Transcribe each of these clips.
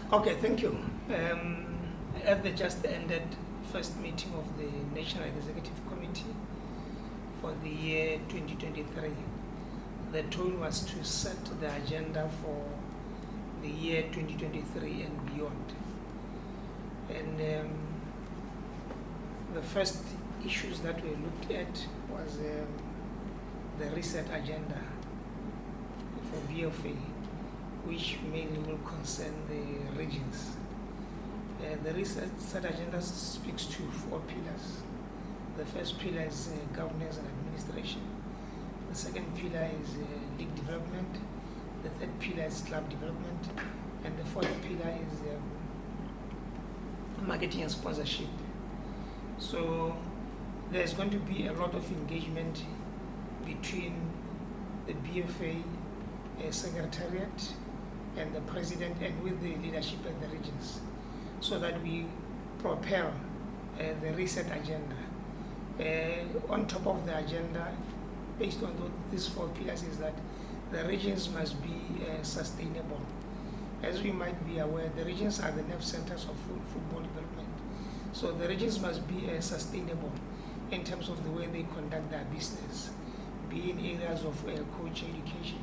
Okay, thank you. At the just ended first meeting of the National Executive Committee for the year 2023, the tone was to set the agenda for the year 2023 and beyond. And the first issues that we looked at was the reset agenda for BFA, which mainly will concern the regions. The reset agenda speaks to 4 pillars. The first pillar is governance and administration. The second pillar is league development. The third pillar is club development. And the fourth pillar is marketing and sponsorship. So there's going to be a lot of engagement between the BFA secretariat and the president and with the leadership and the regions, so that we propel the reset agenda. On top of the agenda, based on these 4 pillars, is that the regions must be sustainable. As we might be aware, the regions are the nerve centers of football development. So the regions must be sustainable in terms of the way they conduct their business, be in areas of coach education,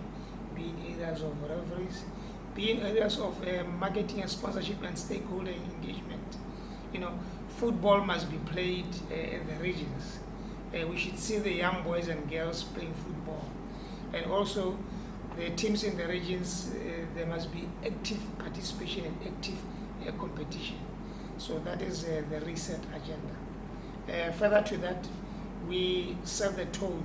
be in areas of referees, be in areas of marketing and sponsorship and stakeholder engagement. You know, football must be played in the regions. We should see the young boys and girls playing football. And also, the teams in the regions, there must be active participation and active competition. So that is the reset agenda. Further to that, we set the tone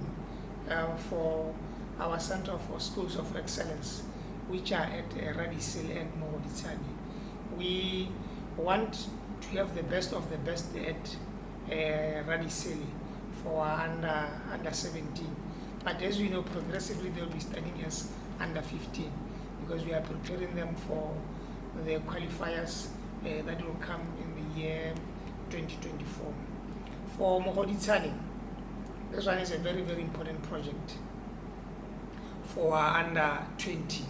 for our Center for Schools of Excellence, which are at Radisile and Mogoditsani. We want to have the best of the best at Radisile for under 17. But as we know, progressively they'll be studying as under 15, because we are preparing them for the qualifiers that will come in the year 2024. For Mogoditsani, this one is a very, very important project for under 20,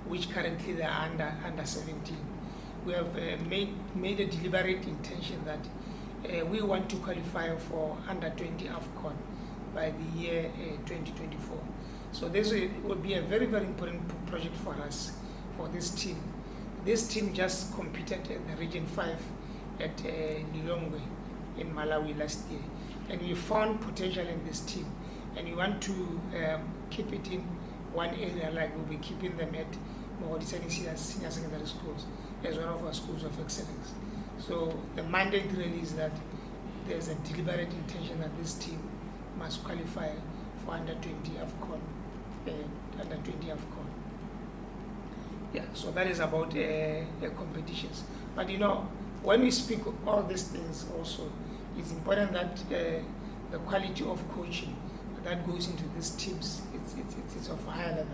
which currently they are under 17. We have made a deliberate intention that we want to qualify for under 20 AFCON by the year 2024. So this will be a very, very important project for us, for this team. This team just competed in the Region 5 at Lilongwe in Malawi last year. And we found potential in this team. And we want to keep it in one area, like we'll be keeping them at Mogoditsani senior secondary schools as one of our schools of excellence. So the mandate really is that there's a deliberate intention that this team must qualify for under 20 AFCON. Under 20 AFCON. Yeah, so that is about competitions. But you know, when we speak all these things also, it's important that the quality of coaching that goes into these teams, it's of a higher level.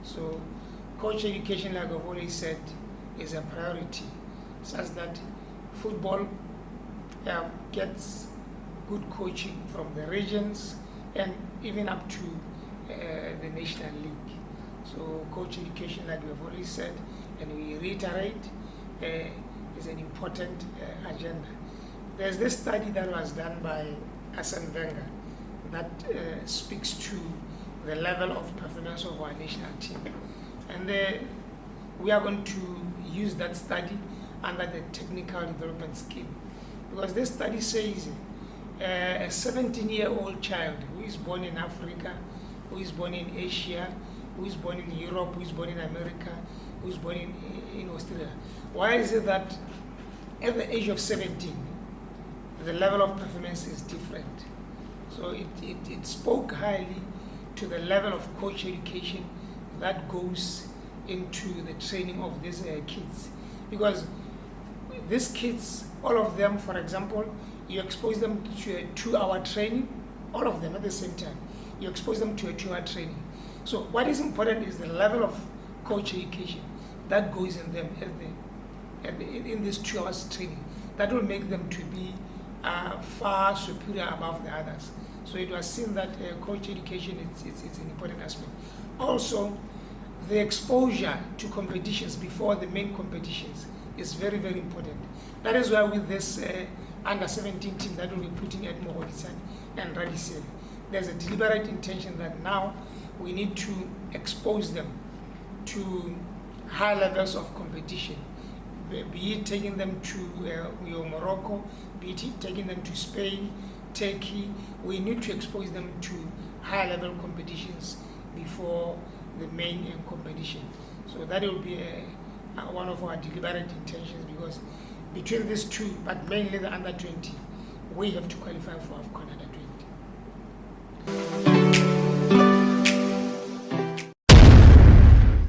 So coach education, like I've always said, is a priority, such that football gets good coaching from the regions and even up to the National League. So coach education, like we've always said, and we reiterate, is an important agenda. There's this study that was done by Arsene Wenger that speaks to the level of performance of our national team. And we are going to use that study under the technical development scheme. Because this study says a 17-year-old child who is born in Africa, who is born in Asia, who is born in Europe, who is born in America, who is born in Australia. Why is it that at the age of 17, the level of performance is different? So it spoke highly to the level of coach education that goes into the training of these kids. Because these kids, all of them, for example, you expose them to a 2-hour training, all of them at the same time. You expose them to a 2-hour training. So what is important is the level of coach education that goes in them in this 2 hours training. That will make them to be far superior above the others. So it was seen that coach education is an important aspect. Also, the exposure to competitions before the main competitions, is very, very important. That is why with this under 17 team that will be putting at Mogodisani and Radisele, there's a deliberate intention that now we need to expose them to high levels of competition, be it taking them to Morocco, be it taking them to Spain, Turkey. We need to expose them to high level competitions before the main competition. So that will be one of our deliberate intentions, because between these two, but mainly the under 20, we have to qualify for AFCON under 20.